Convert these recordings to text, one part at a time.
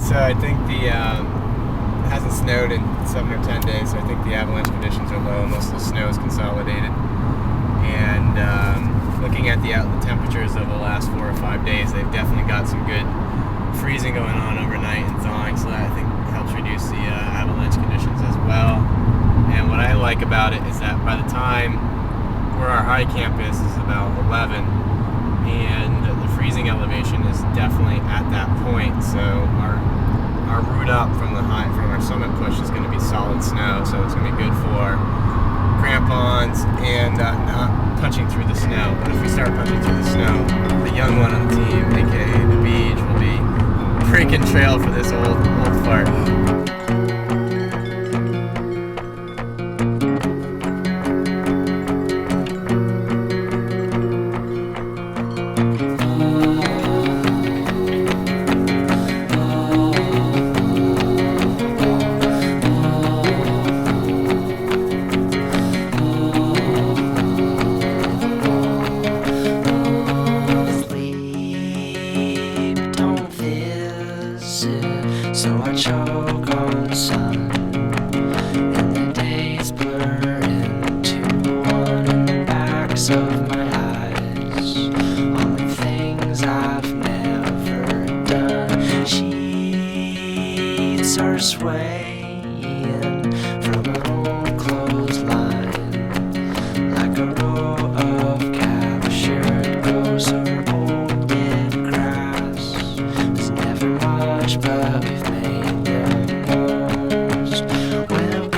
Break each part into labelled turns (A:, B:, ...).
A: So I think it hasn't snowed in 7 or 10 days, so I think the avalanche conditions are low. Most of the snow is consolidated. And looking at the temperatures of the last 4 or 5 days, they've definitely got some good freezing going on overnight and thawing, so that I think helps reduce the avalanche conditions as well. And what I like about it is that by the time where our high camp is about 11, and the freezing elevation is definitely at that point, so our route up from our summit push is going to be solid snow, so it's going to be good for crampons and not punching through the snow. But if we start punching through the snow, the young one on the team, aka the beach, will be breaking trail for this old fart.
B: So I choke on sun, and the days blur into one in the backs of my eyes. On the things I've never done, sheets are swaying from an old clothesline, like a row of captured ghosts over old dead grass. There's never much, but we've made the most. Welcome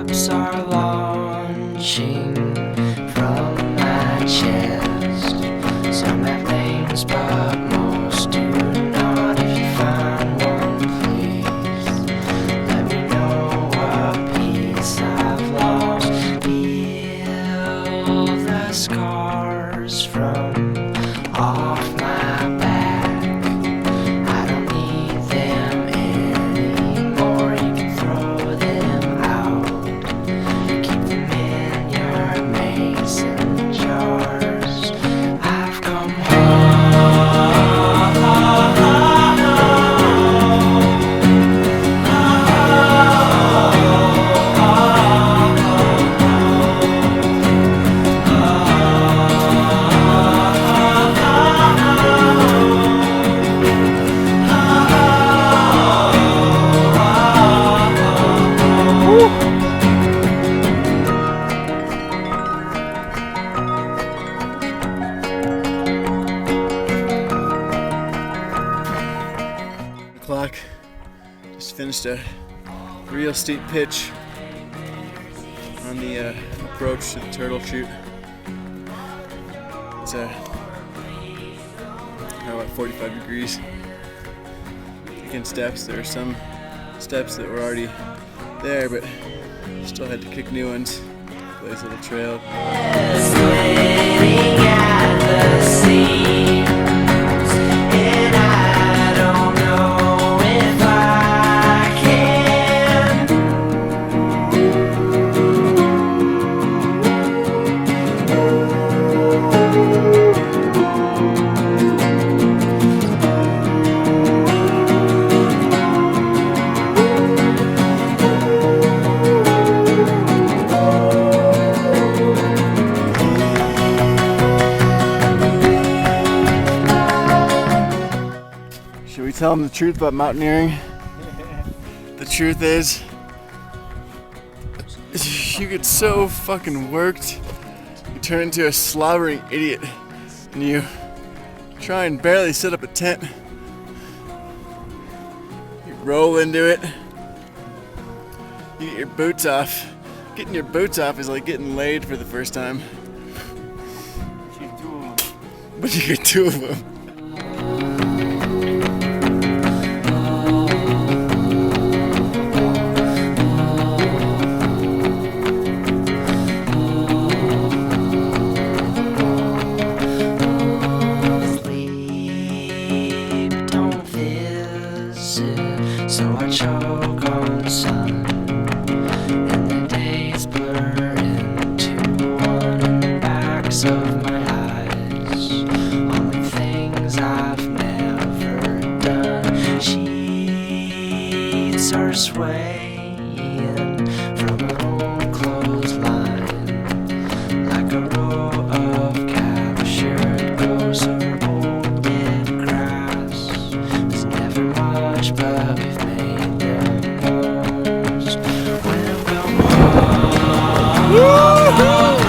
B: ships are launching from my chest. Some have names, but most do not. If you find one, please let me know what piece I've lost. Peel the scars from off my back. I don't need them anymore. You can throw them out. Keep them in your mason jars. I've come
C: O'clock. Just finished a real steep pitch on the approach to the turtle chute. It's about 45 degrees. Taking steps. There were some steps that were already there, but still had to kick new ones. Blaze a little trail.
B: splitting at the seams, and I don't know if I can.
C: Should we tell them the truth about mountaineering? The truth is, you get so fucking worked, you turn into a slobbering idiot, and you try and barely set up a tent. You roll into it, you get your boots off. Getting your boots off is like getting laid for the first time. But you get two of them.
B: so I choke on some, and the days blur into one in the backs of my eyes. Only things I've never done. Sheets are swaying from an old clothesline, like a row of captured ghosts over old dead grass. There's never much, but we've made the most. When I'm gone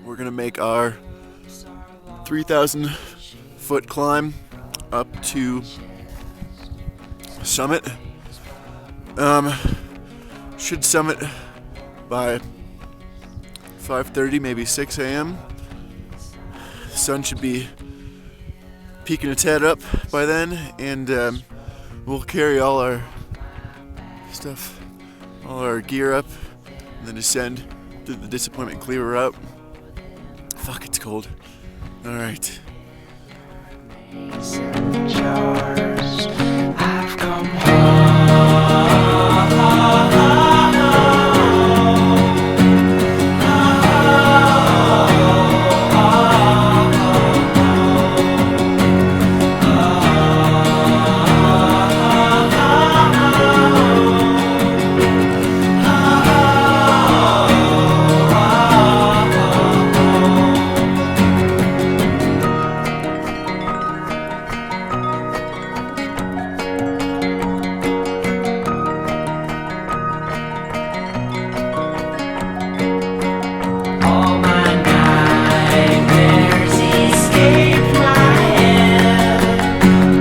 C: We're gonna make our 3,000 foot climb up to summit. Should summit by 5:30, maybe 6 a.m. The sun should be peeking its head up by then, and we'll carry all our stuff, all our gear up, and then descend through the disappointment cleaver route. Fuck, it's cold. All right.
B: jars. I've come all my nightmares escape my head.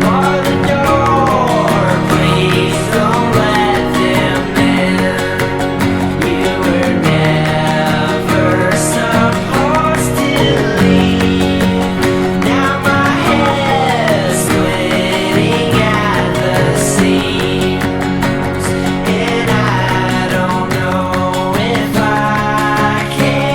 B: Bar the door, please don't let them in. You were never supposed to leave. Now my head's splitting at the seams, and I don't know if I can.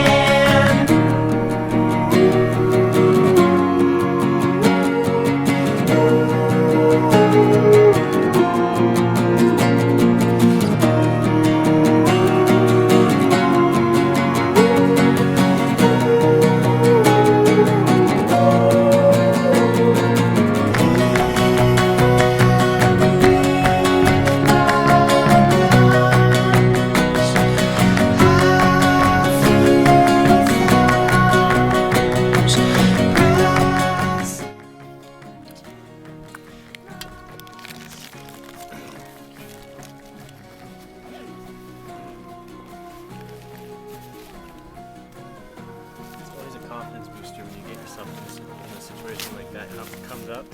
A: It's always a confidence booster when you get yourself in a situation like that. How it comes up,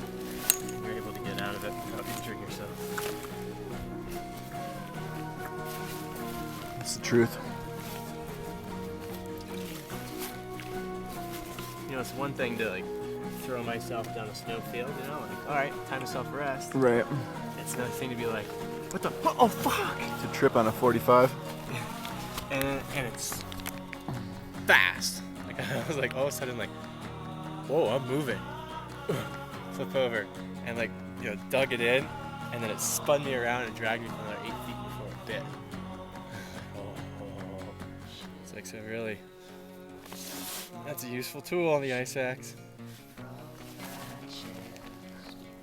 A: you're able to get out of it without injuring yourself.
C: That's the truth.
A: You know, it's one thing to like throw myself down a snowfield, you know, like, all right, time to self-rest.
C: Right.
A: It's another thing to be like, what the, oh fuck!
C: To trip on a 45.
A: And it's fast. Like I was like all of a sudden like, whoa, I'm moving. Flip over and like, you know, dug it in, and then it spun me around and dragged me for another 8 feet before it bit. Oh. It's like, so really, that's a useful tool on the ice axe.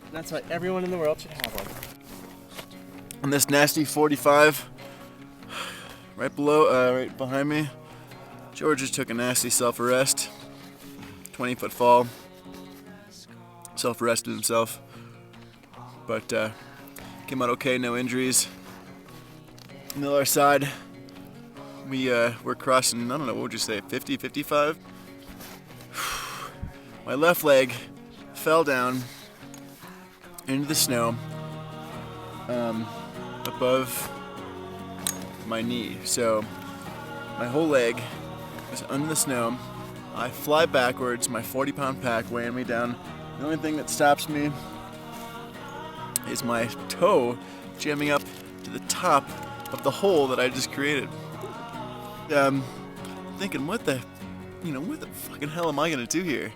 A: And that's why everyone in the world should have one.
C: On this nasty 45, right below, right behind me, George just took a nasty self-arrest. 20-foot fall. Self-arrested himself. But came out okay, no injuries. On the other side, we're crossing, I don't know, what would you say, 50, 55? My left leg fell down into the snow above my knee. So my whole leg was under the snow I fly backwards, my 40-pound pack weighing me down. The only thing that stops me is my toe jamming up to the top of the hole that I just created. Thinking, what the fucking hell am I gonna do here?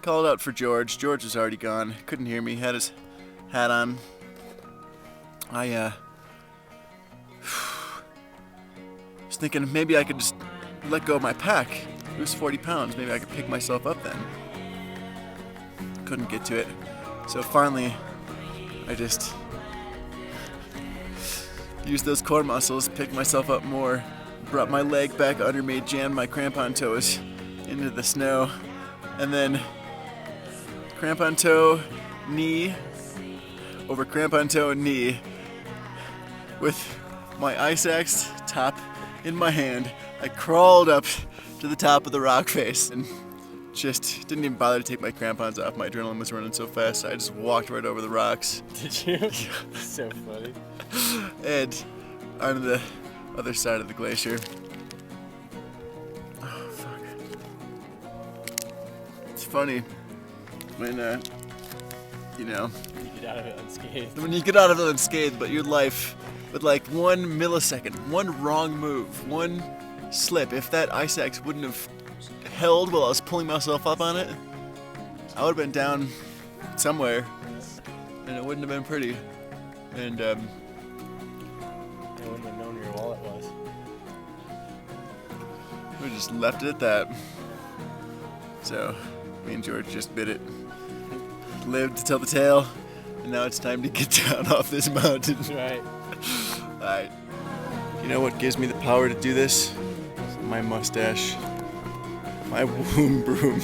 C: Called out for George. George was already gone. Couldn't hear me. Had his hat on. I was thinking maybe I could just let go of my pack. It was 40 pounds. Maybe I could pick myself up then. Couldn't get to it. So finally, I just used those core muscles, picked myself up more, brought my leg back under me, jammed my crampon toes into the snow, and then crampon toe, knee, over crampon toe and knee, with my ice axe top in my hand. I crawled up to the top of the rock face and just didn't even bother to take my crampons off. My adrenaline was running so fast, I just walked right over the rocks.
A: Did you? So funny.
C: And onto the other side of the glacier. Oh, fuck. It's funny when,
A: You get out of it unscathed.
C: when you get out of it unscathed, but your life, with like 1 millisecond, one wrong move, one slip, if that ice axe wouldn't have held while I was pulling myself up on it, I would have been down somewhere, and it wouldn't have been pretty. And
A: I wouldn't have known where your wallet was.
C: we just left it at that. So me and George just bit it, lived to tell the tale, and now it's time to get down off this mountain.
A: Right.
C: Alright. You know what gives me the power to do this? My mustache. My womb broom.